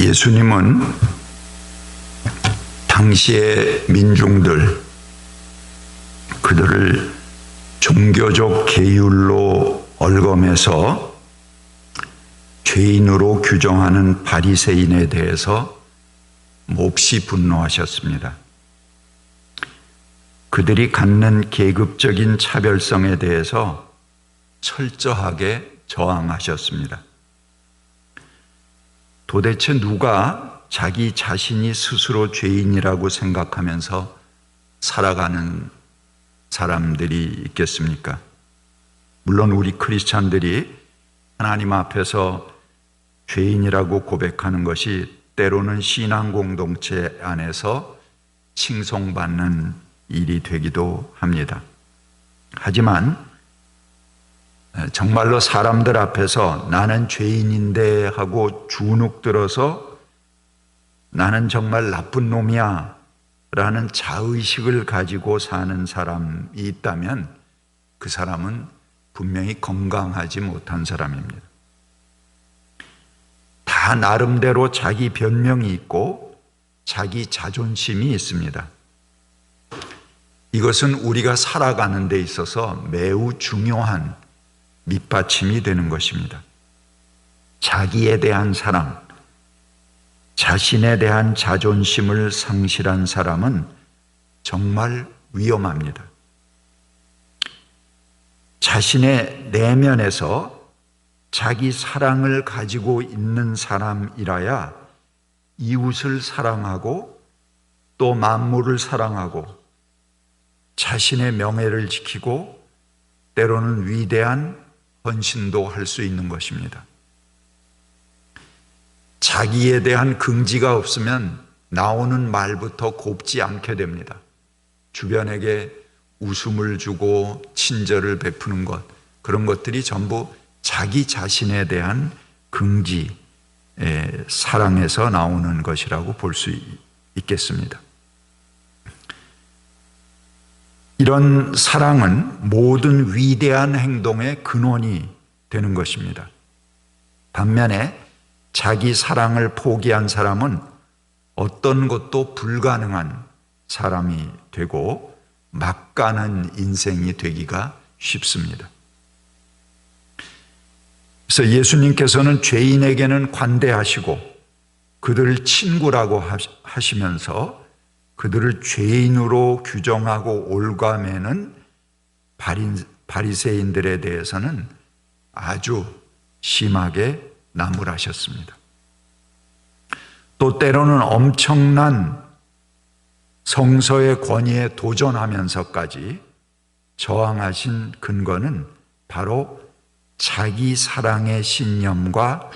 예수님은 당시의 민중들, 그들을 종교적 계율로 얽어매서 죄인으로 규정하는 바리새인에 대해서 몹시 분노하셨습니다. 그들이 갖는 계급적인 차별성에 대해서 철저하게 저항하셨습니다. 도대체 누가 자기 자신이 스스로 죄인이라고 생각하면서 살아가는 사람들이 있겠습니까? 물론 우리 크리스찬들이 하나님 앞에서 죄인이라고 고백하는 것이 때로는 신앙 공동체 안에서 칭송받는 일이 되기도 합니다. 하지만 정말로 사람들 앞에서 나는 죄인인데 하고 주눅 들어서 나는 정말 나쁜 놈이야 라는 자의식을 가지고 사는 사람이 있다면 그 사람은 분명히 건강하지 못한 사람입니다. 다 나름대로 자기 변명이 있고 자기 자존심이 있습니다. 이것은 우리가 살아가는 데 있어서 매우 중요한 밑받침이 되는 것입니다. 자기에 대한 사랑, 자신에 대한 자존심을 상실한 사람은 정말 위험합니다. 자신의 내면에서 자기 사랑을 가지고 있는 사람이라야 이웃을 사랑하고 또 만물을 사랑하고 자신의 명예를 지키고 때로는 위대한 헌신도 할 수 있는 것입니다. 자기에 대한 긍지가 없으면 나오는 말부터 곱지 않게 됩니다. 주변에게 웃음을 주고 친절을 베푸는 것, 그런 것들이 전부 자기 자신에 대한 긍지, 사랑에서 나오는 것이라고 볼 수 있겠습니다. 이런 사랑은 모든 위대한 행동의 근원이 되는 것입니다. 반면에 자기 사랑을 포기한 사람은 어떤 것도 불가능한 사람이 되고 막가는 인생이 되기가 쉽습니다. 그래서 예수님께서는 죄인에게는 관대하시고 그들을 친구라고 하시면서 그들을 죄인으로 규정하고 올가매는 바리새인들에 대해서는 아주 심하게 나무라셨습니다. 또 때로는 엄청난 성서의 권위에 도전하면서까지 저항하신 근거는 바로 자기 사랑의 신념과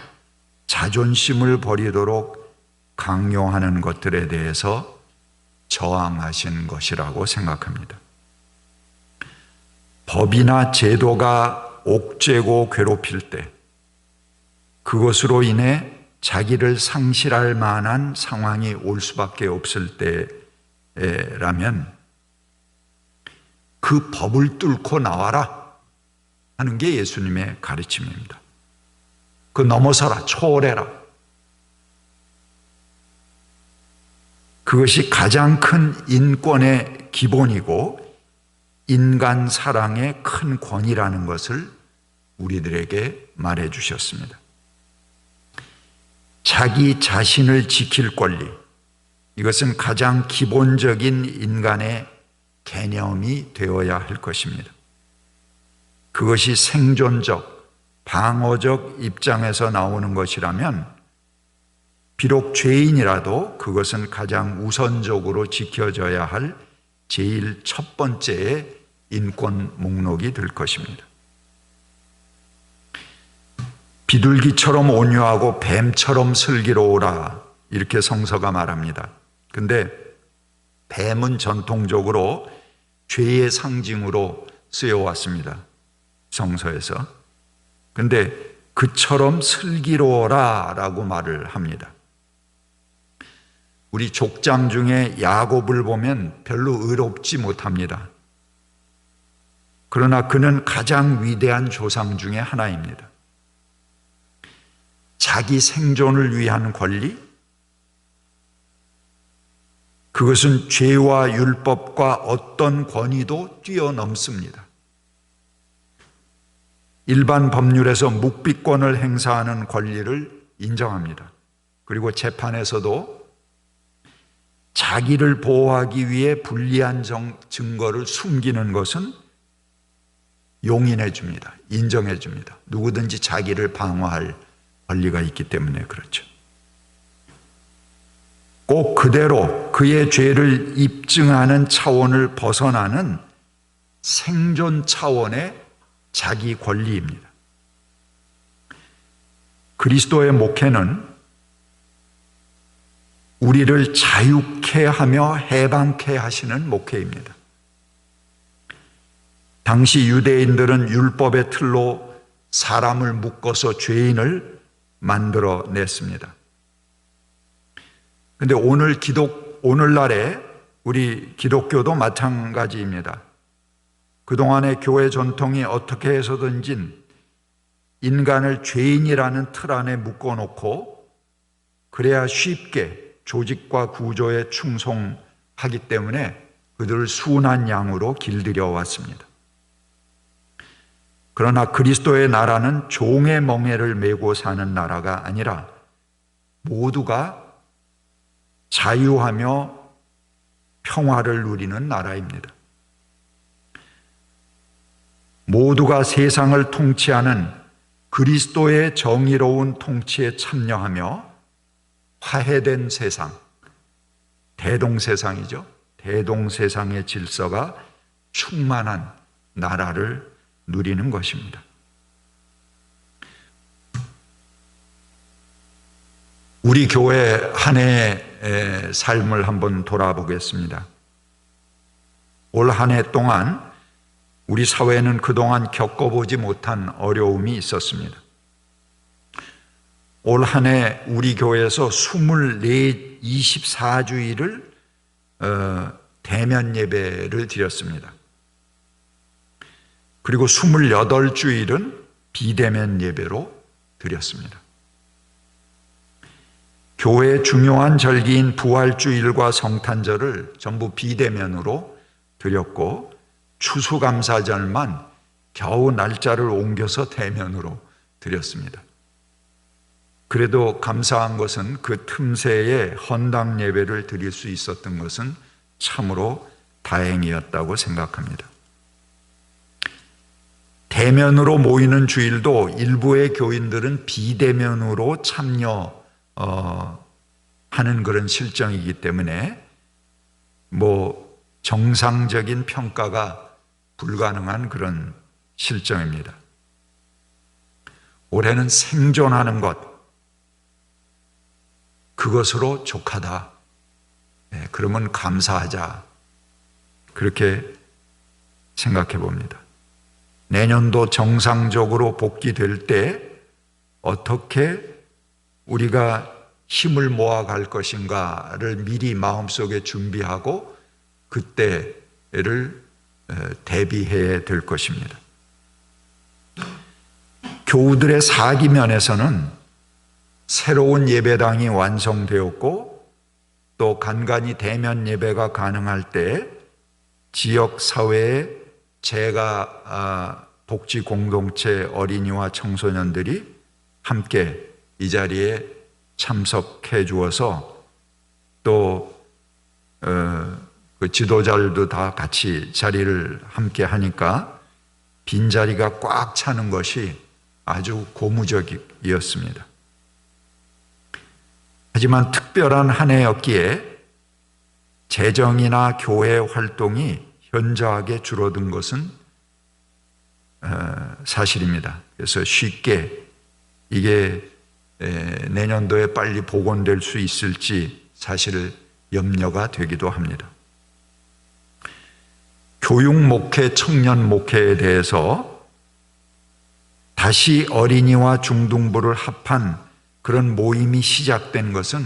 자존심을 버리도록 강요하는 것들에 대해서 저항하신 것이라고 생각합니다. 법이나 제도가 옥죄고 괴롭힐 때, 그것으로 인해 자기를 상실할 만한 상황이 올 수밖에 없을 때라면 그 법을 뚫고 나와라 하는 게 예수님의 가르침입니다. 그 넘어서라, 초월해라. 그것이 가장 큰 인권의 기본이고 인간 사랑의 큰 권위라는 것을 우리들에게 말해 주셨습니다. 자기 자신을 지킬 권리, 이것은 가장 기본적인 인간의 개념이 되어야 할 것입니다. 그것이 생존적, 방어적 입장에서 나오는 것이라면 비록 죄인이라도 그것은 가장 우선적으로 지켜져야 할 제일 첫 번째의 인권 목록이 될 것입니다. 비둘기처럼 온유하고 뱀처럼 슬기로우라, 이렇게 성서가 말합니다. 근데 뱀은 전통적으로 죄의 상징으로 쓰여왔습니다. 성서에서. 근데 그처럼 슬기로워라 라고 말을 합니다. 우리 족장 중에 야곱을 보면 별로 의롭지 못합니다. 그러나 그는 가장 위대한 조상 중에 하나입니다. 자기 생존을 위한 권리, 그것은 죄와 율법과 어떤 권위도 뛰어넘습니다. 일반 법률에서 묵비권을 행사하는 권리를 인정합니다. 그리고 재판에서도 자기를 보호하기 위해 불리한 증거를 숨기는 것은 용인해 줍니다. 인정해 줍니다. 누구든지 자기를 방어할 권리가 있기 때문에 그렇죠. 꼭 그대로 그의 죄를 입증하는 차원을 벗어나는 생존 차원의 자기 권리입니다. 그리스도의 목회는 우리를 자유케 하며 해방케 하시는 목회입니다. 당시 유대인들은 율법의 틀로 사람을 묶어서 죄인을 만들어냈습니다. 그런데 오늘날의 우리 기독교도 마찬가지입니다. 그동안의 교회 전통이 어떻게 해서든지 인간을 죄인이라는 틀 안에 묶어놓고 그래야 쉽게 조직과 구조에 충성하기 때문에 그들을 순한 양으로 길들여 왔습니다. 그러나 그리스도의 나라는 종의 멍에를 메고 사는 나라가 아니라 모두가 자유하며 평화를 누리는 나라입니다. 모두가 세상을 통치하는 그리스도의 정의로운 통치에 참여하며 화해된 세상, 대동세상이죠. 대동세상의 질서가 충만한 나라를 누리는 것입니다. 우리 교회 한 해의 삶을 한번 돌아보겠습니다. 올 한 해 동안 우리 사회는 그동안 겪어보지 못한 어려움이 있었습니다. 올 한 해 우리 교회에서 24주일을 대면 예배를 드렸습니다. 그리고 28주일은 비대면 예배로 드렸습니다. 교회의 중요한 절기인 부활주일과 성탄절을 전부 비대면으로 드렸고 추수감사절만 겨우 날짜를 옮겨서 대면으로 드렸습니다. 그래도 감사한 것은 그 틈새에 헌당 예배를 드릴 수 있었던 것은 참으로 다행이었다고 생각합니다. 대면으로 모이는 주일도 일부의 교인들은 비대면으로 참여하는 그런 실정이기 때문에 정상적인 평가가 불가능한 그런 실정입니다. 올해는 생존하는 것, 그것으로 족하다. 그러면 감사하자. 그렇게 생각해 봅니다. 내년도 정상적으로 복귀될 때 어떻게 우리가 힘을 모아갈 것인가를 미리 마음속에 준비하고 그때를 대비해야 될 것입니다. 교우들의 사기면에서는 새로운 예배당이 완성되었고 또 간간히 대면 예배가 가능할 때 지역 사회의 재가 복지 공동체 어린이와 청소년들이 함께 이 자리에 참석해 주어서 또 그 지도자들도 다 같이 자리를 함께 하니까 빈자리가 꽉 차는 것이 아주 고무적이었습니다. 하지만 특별한 한 해였기에 재정이나 교회 활동이 현저하게 줄어든 것은 사실입니다. 그래서 쉽게 이게 내년도에 빨리 복원될 수 있을지 사실 염려가 되기도 합니다. 교육 목회, 청년 목회에 대해서 다시 어린이와 중등부를 합한 그런 모임이 시작된 것은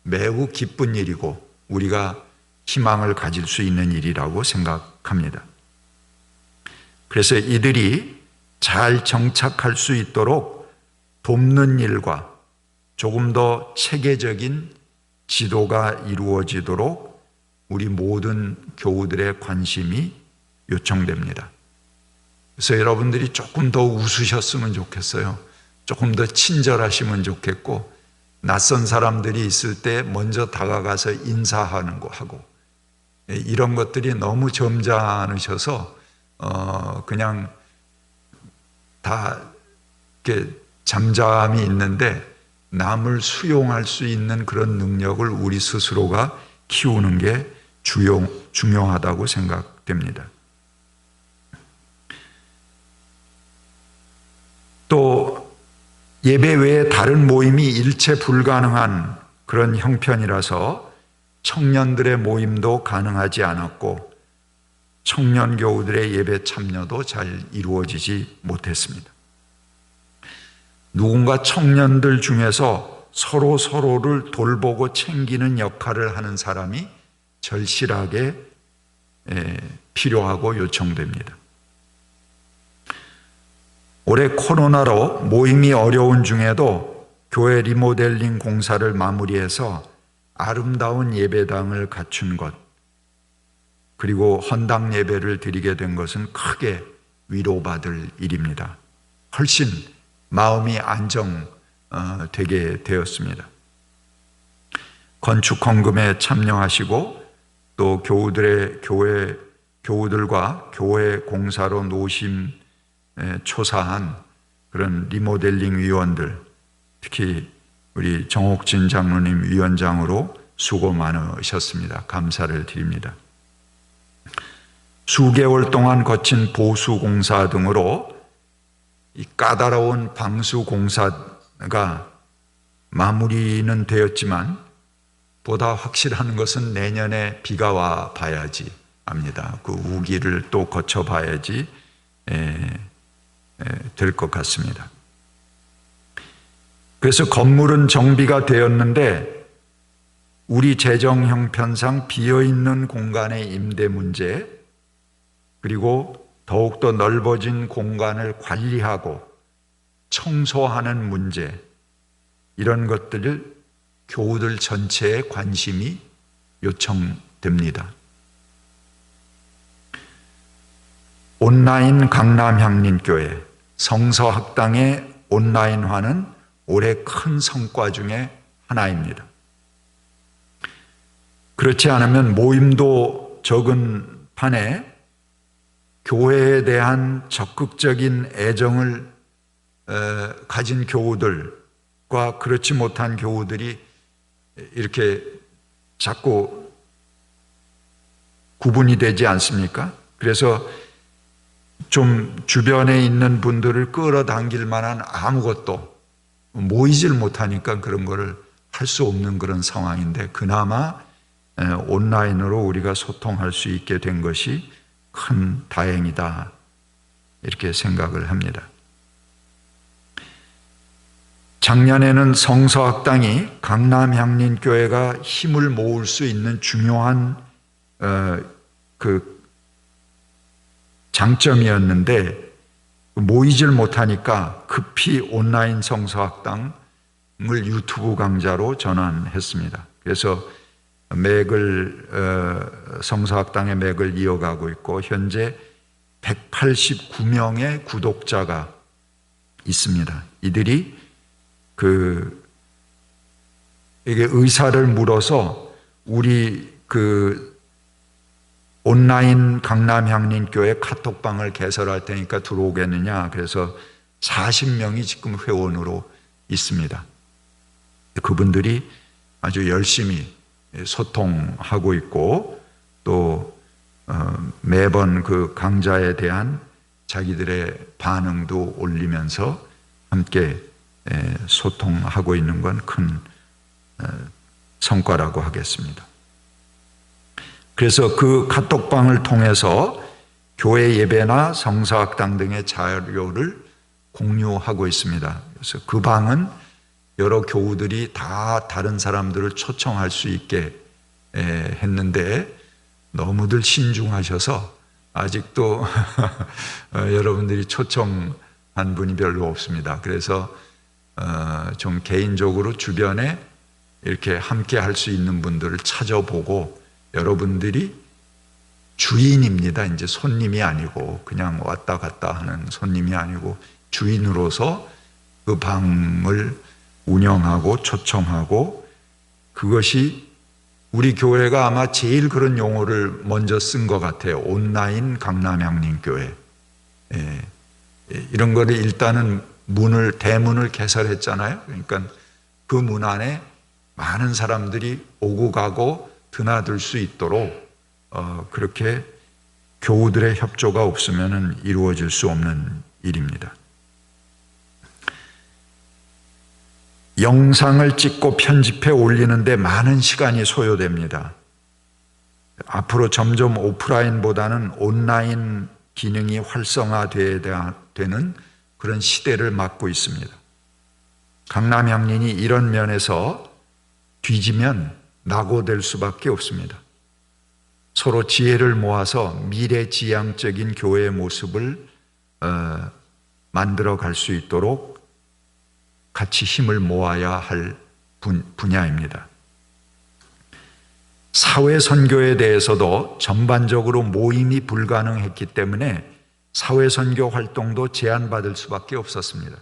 매우 기쁜 일이고 우리가 희망을 가질 수 있는 일이라고 생각합니다. 그래서 이들이 잘 정착할 수 있도록 돕는 일과 조금 더 체계적인 지도가 이루어지도록 우리 모든 교우들의 관심이 요청됩니다. 그래서 여러분들이 조금 더 웃으셨으면 좋겠어요. 조금 더 친절하시면 좋겠고, 낯선 사람들이 있을 때 먼저 다가가서 인사하는 거 하고, 이런 것들이 너무 점잖으셔서 그냥 다 이렇게 잠잠히 있는데 남을 수용할 수 있는 그런 능력을 우리 스스로가 키우는 게 중요하다고 생각됩니다. 또 예배 외에 다른 모임이 일체 불가능한 그런 형편이라서 청년들의 모임도 가능하지 않았고 청년 교우들의 예배 참여도 잘 이루어지지 못했습니다. 누군가 청년들 중에서 서로를 돌보고 챙기는 역할을 하는 사람이 절실하게 필요하고 요청됩니다. 올해 코로나로 모임이 어려운 중에도 교회 리모델링 공사를 마무리해서 아름다운 예배당을 갖춘 것, 그리고 헌당 예배를 드리게 된 것은 크게 위로받을 일입니다. 훨씬 마음이 안정되게 되었습니다. 건축 헌금에 참여하시고 또 교우들과 교회 공사로 노심 초사한 그런 리모델링 위원들, 특히 우리 정옥진 장로님 위원장으로 수고 많으셨습니다. 감사를 드립니다. 수개월 동안 거친 보수공사 등으로 이 까다로운 방수공사가 마무리는 되었지만 보다 확실한 것은 내년에 비가 와 봐야지 합니다. 그 우기를 또 거쳐 봐야지 될 것 같습니다. 그래서 건물은 정비가 되었는데 우리 재정 형편상 비어있는 공간의 임대 문제, 그리고 더욱더 넓어진 공간을 관리하고 청소하는 문제, 이런 것들을 교우들 전체의 관심이 요청됩니다. 온라인 강남향림교회 성서학당의 온라인화는 올해 큰 성과 중에 하나입니다. 그렇지 않으면 모임도 적은 판에 교회에 대한 적극적인 애정을 가진 교우들과 그렇지 못한 교우들이 이렇게 자꾸 구분이 되지 않습니까? 그래서 좀 주변에 있는 분들을 끌어당길 만한 아무것도 모이질 못하니까 그런 거를 할 수 없는 그런 상황인데, 그나마 온라인으로 우리가 소통할 수 있게 된 것이 큰 다행이다, 이렇게 생각을 합니다. 작년에는 성서학당이 강남향림교회가 힘을 모을 수 있는 중요한 그 장점이었는데 모이질 못하니까 급히 온라인 성서학당을 유튜브 강좌로 전환했습니다. 그래서 성서학당의 맥을 이어가고 있고 현재 189명의 구독자가 있습니다. 이들이 이게 의사를 물어서 우리 온라인 강남향림교회 카톡방을 개설할 테니까 들어오겠느냐. 그래서 40명이 지금 회원으로 있습니다. 그분들이 아주 열심히 소통하고 있고 또 매번 그 강좌에 대한 자기들의 반응도 올리면서 함께 소통하고 있는 건 큰 성과라고 하겠습니다. 그래서 그 카톡방을 통해서 교회 예배나 성서학당 등의 자료를 공유하고 있습니다. 그래서 그 방은 여러 교우들이 다 다른 사람들을 초청할 수 있게 했는데 너무들 신중하셔서 아직도 여러분들이 초청한 분이 별로 없습니다. 그래서 좀 개인적으로 주변에 이렇게 함께 할 수 있는 분들을 찾아보고 여러분들이 주인입니다. 이제 손님이 아니고 그냥 왔다 갔다 하는 손님이 아니고 주인으로서 그 방을 운영하고 초청하고, 그것이 우리 교회가 아마 제일 그런 용어를 먼저 쓴 것 같아요. 온라인 강남향림교회. 이런 거를 일단은 대문을 개설했잖아요. 그러니까 그 문 안에 많은 사람들이 오고 가고 드나들 수 있도록 그렇게 교우들의 협조가 없으면 이루어질 수 없는 일입니다. 영상을 찍고 편집해 올리는데 많은 시간이 소요됩니다. 앞으로 점점 오프라인보다는 온라인 기능이 활성화되어야 되는 그런 시대를 맞고 있습니다. 강남향린이 이런 면에서 뒤지면 낙오될 수밖에 없습니다. 서로 지혜를 모아서 미래지향적인 교회의 모습을 만들어 갈 수 있도록 같이 힘을 모아야 할 분야입니다. 사회선교에 대해서도 전반적으로 모임이 불가능했기 때문에 사회선교 활동도 제한받을 수밖에 없었습니다.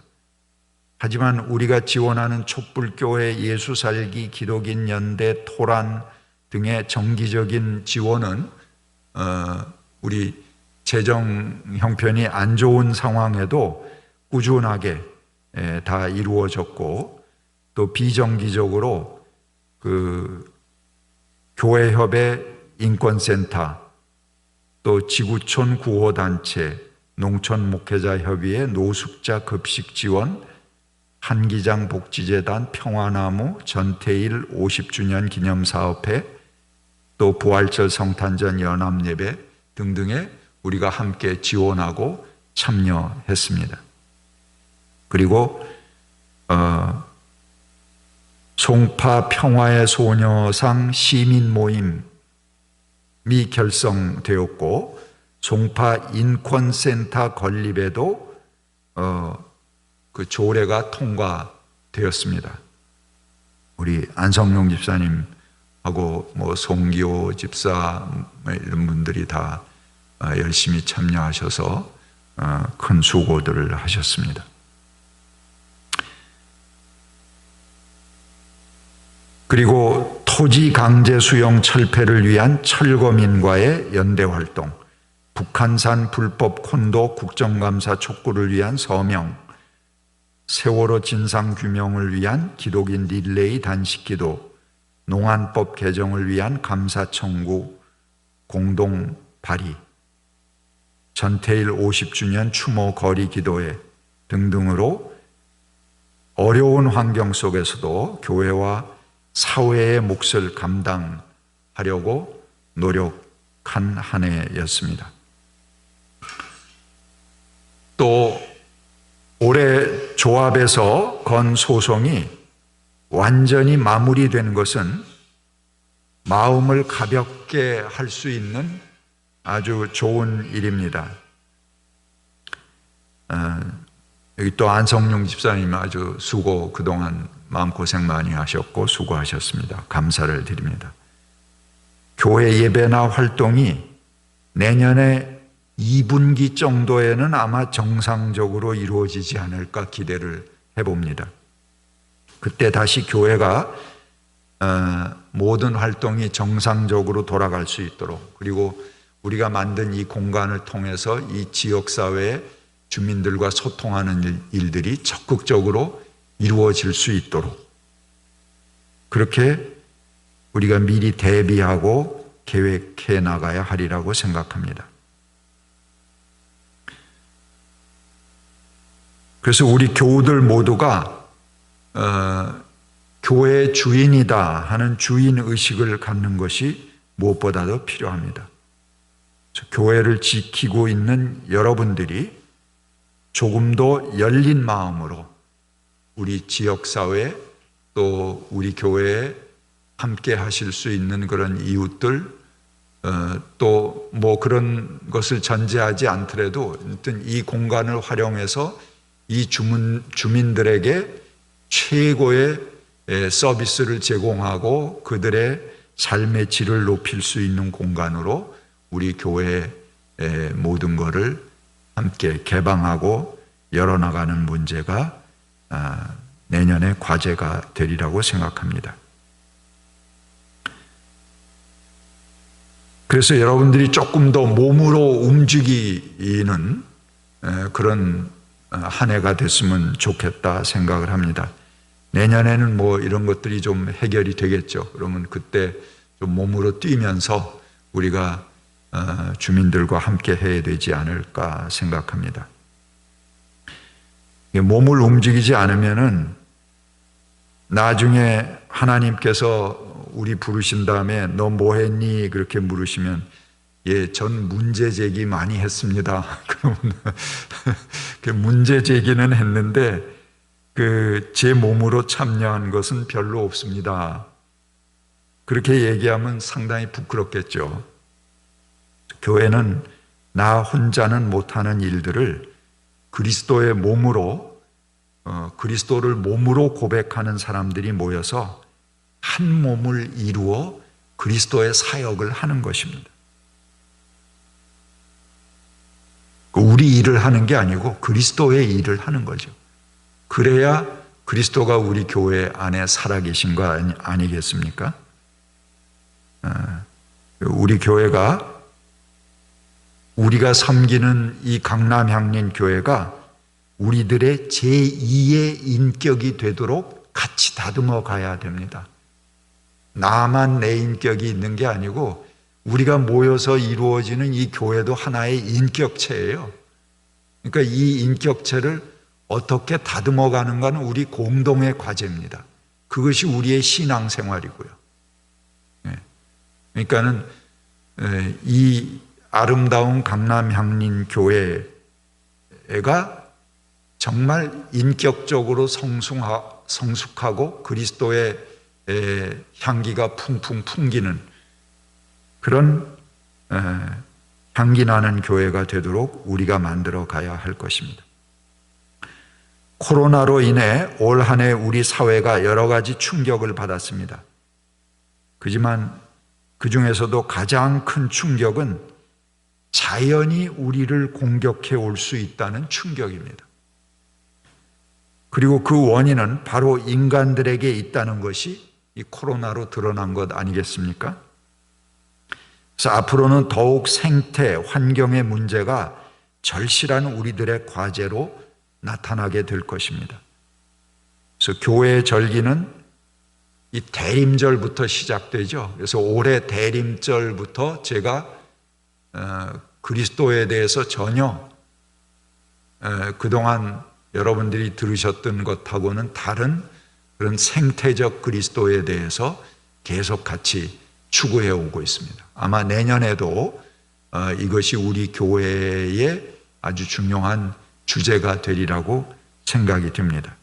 하지만 우리가 지원하는 촛불교회, 예수살기, 기독인 연대, 토란 등의 정기적인 지원은 우리 재정 형편이 안 좋은 상황에도 꾸준하게 다 이루어졌고, 또 비정기적으로 그 교회협의 인권센터, 또 지구촌 구호단체, 농촌목회자협의회 노숙자 급식 지원, 한기장 복지재단, 평화나무, 전태일 50주년 기념사업회, 또 부활절 성탄절 연합예배 등등에 우리가 함께 지원하고 참여했습니다. 그리고 송파 평화의 소녀상 시민 모임이 결성되었고, 송파 인권센터 건립에도 그 조례가 통과되었습니다. 우리 안성용 집사님하고 송기호 집사 이런 분들이 다 열심히 참여하셔서 큰 수고들을 하셨습니다. 그리고 토지 강제 수용 철폐를 위한 철거민과의 연대활동, 북한산 불법 콘도 국정감사 촉구를 위한 서명, 세월호 진상규명을 위한 기독인 릴레이 단식기도, 농안법 개정을 위한 감사 청구 공동 발의, 전태일 50주년 추모 거리 기도회 등등으로 어려운 환경 속에서도 교회와 사회의 몫을 감당하려고 노력한 한 해였습니다. 또 올해 조합에서 건 소송이 완전히 마무리된 것은 마음을 가볍게 할 수 있는 아주 좋은 일입니다. 여기 또 안성용 집사님 아주 수고, 그동안 마음고생 많이 하셨고 수고하셨습니다. 감사를 드립니다. 교회 예배나 활동이 내년에 2분기 정도에는 아마 정상적으로 이루어지지 않을까 기대를 해봅니다. 그때 다시 교회가 모든 활동이 정상적으로 돌아갈 수 있도록, 그리고 우리가 만든 이 공간을 통해서 이 지역사회의 주민들과 소통하는 일들이 적극적으로 이루어질 수 있도록 그렇게 우리가 미리 대비하고 계획해 나가야 하리라고 생각합니다. 그래서 우리 교우들 모두가 교회의 주인이다 하는 주인의식을 갖는 것이 무엇보다도 필요합니다. 교회를 지키고 있는 여러분들이 조금 더 열린 마음으로 우리 지역사회 또 우리 교회에 함께 하실 수 있는 그런 이웃들, 또 그런 것을 전제하지 않더라도 이 공간을 활용해서 이 주민들에게 최고의 서비스를 제공하고 그들의 삶의 질을 높일 수 있는 공간으로 우리 교회의 모든 것을 함께 개방하고 열어나가는 문제가 내년의 과제가 되리라고 생각합니다. 그래서 여러분들이 조금 더 몸으로 움직이는 그런 한 해가 됐으면 좋겠다 생각을 합니다. 내년에는 뭐 이런 것들이 좀 해결이 되겠죠. 그러면 그때 좀 몸으로 뛰면서 우리가 주민들과 함께 해야 되지 않을까 생각합니다. 몸을 움직이지 않으면은 나중에 하나님께서 우리 부르신 다음에 너 뭐 했니? 그렇게 물으시면 예, 전 문제 제기 많이 했습니다. 그러면 그 문제 제기는 했는데 제 몸으로 참여한 것은 별로 없습니다. 그렇게 얘기하면 상당히 부끄럽겠죠. 교회는 나 혼자는 못하는 일들을 그리스도의 몸으로 그리스도를 몸으로 고백하는 사람들이 모여서 한 몸을 이루어 그리스도의 사역을 하는 것입니다. 우리 일을 하는 게 아니고 그리스도의 일을 하는 거죠. 그래야 그리스도가 우리 교회 안에 살아계신 거 아니겠습니까? 우리 교회가 우리가 섬기는 이 강남향린 교회가 우리들의 제2의 인격이 되도록 같이 다듬어 가야 됩니다. 나만 내 인격이 있는 게 아니고 우리가 모여서 이루어지는 이 교회도 하나의 인격체예요. 그러니까 이 인격체를 어떻게 다듬어 가는가는 우리 공동의 과제입니다. 그것이 우리의 신앙생활이고요. 그러니까는 이 아름다운 강남향린 교회가 정말 인격적으로 성숙하고 그리스도의 향기가 풍풍 풍기는 그런 향기 나는 교회가 되도록 우리가 만들어 가야 할 것입니다. 코로나로 인해 올 한 해 우리 사회가 여러 가지 충격을 받았습니다. 그지만 그 중에서도 가장 큰 충격은 자연이 우리를 공격해 올 수 있다는 충격입니다. 그리고 그 원인은 바로 인간들에게 있다는 것이 이 코로나로 드러난 것 아니겠습니까? 그래서 앞으로는 더욱 생태, 환경의 문제가 절실한 우리들의 과제로 나타나게 될 것입니다. 그래서 교회의 절기는 이 대림절부터 시작되죠. 그래서 올해 대림절부터 제가 그리스도에 대해서 전혀 그동안 여러분들이 들으셨던 것하고는 다른 그런 생태적 그리스도에 대해서 계속 같이 추구해 오고 있습니다. 아마 내년에도 이것이 우리 교회의 아주 중요한 주제가 되리라고 생각이 듭니다.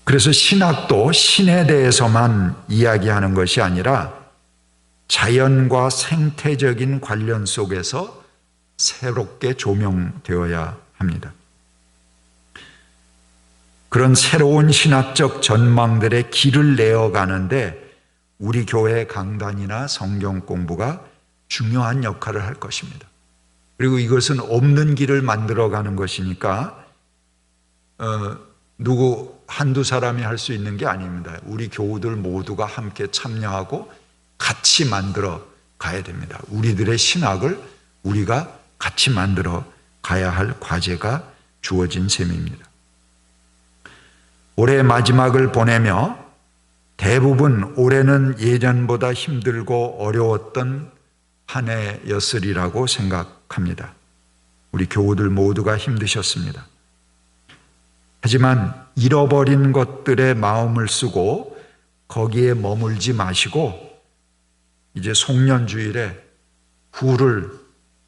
그래서 신학도 신에 대해서만 이야기하는 것이 아니라 자연과 생태적인 관련 속에서 새롭게 조명되어야 합니다. 그런 새로운 신학적 전망들의 길을 내어가는데 우리 교회 강단이나 성경 공부가 중요한 역할을 할 것입니다. 그리고 이것은 없는 길을 만들어가는 것이니까 누구 한두 사람이 할 수 있는 게 아닙니다. 우리 교우들 모두가 함께 참여하고 같이 만들어 가야 됩니다. 우리들의 신학을 우리가 같이 만들어 가야 할 과제가 주어진 셈입니다. 올해 마지막을 보내며 대부분 올해는 예전보다 힘들고 어려웠던 한 해였으리라고 생각합니다. 우리 교우들 모두가 힘드셨습니다. 하지만 잃어버린 것들에 마음을 쓰고 거기에 머물지 마시고 이제 송년주일에 후를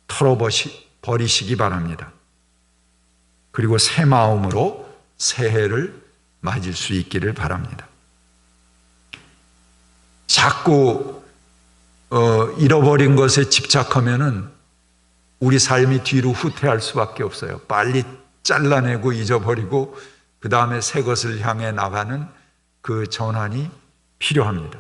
털어버리시기 바랍니다. 그리고 새 마음으로 새해를 맞을 수 있기를 바랍니다. 자꾸 잃어버린 것에 집착하면은 우리 삶이 뒤로 후퇴할 수밖에 없어요. 빨리 잘라내고 잊어버리고 그 다음에 새 것을 향해 나가는 그 전환이 필요합니다.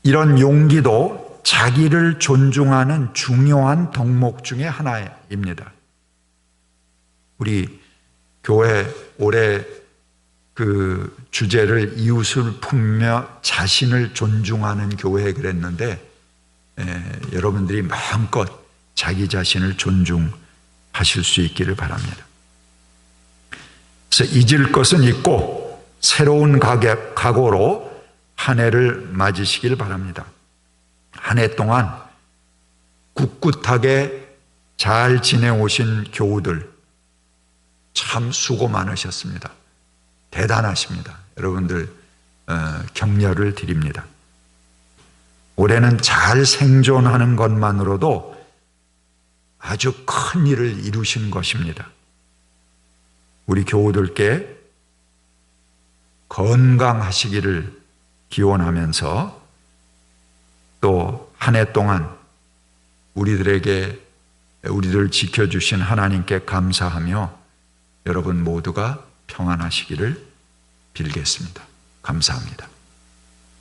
이런 용기도 자기를 존중하는 중요한 덕목 중에 하나입니다. 우리 교회 올해 그 주제를 이웃을 품며 자신을 존중하는 교회 그랬는데, 여러분들이 마음껏 자기 자신을 존중하실 수 있기를 바랍니다. 그래서 잊을 것은 잊고 새로운 각오로 한 해를 맞으시길 바랍니다. 한 해 동안 꿋꿋하게 잘 지내오신 교우들 참 수고 많으셨습니다. 대단하십니다. 여러분들 격려를 드립니다. 올해는 잘 생존하는 것만으로도 아주 큰 일을 이루신 것입니다. 우리 교우들께 건강하시기를 기원하면서 또 한 해 동안 우리들 지켜주신 하나님께 감사하며 여러분 모두가 평안하시기를 빌겠습니다. 감사합니다.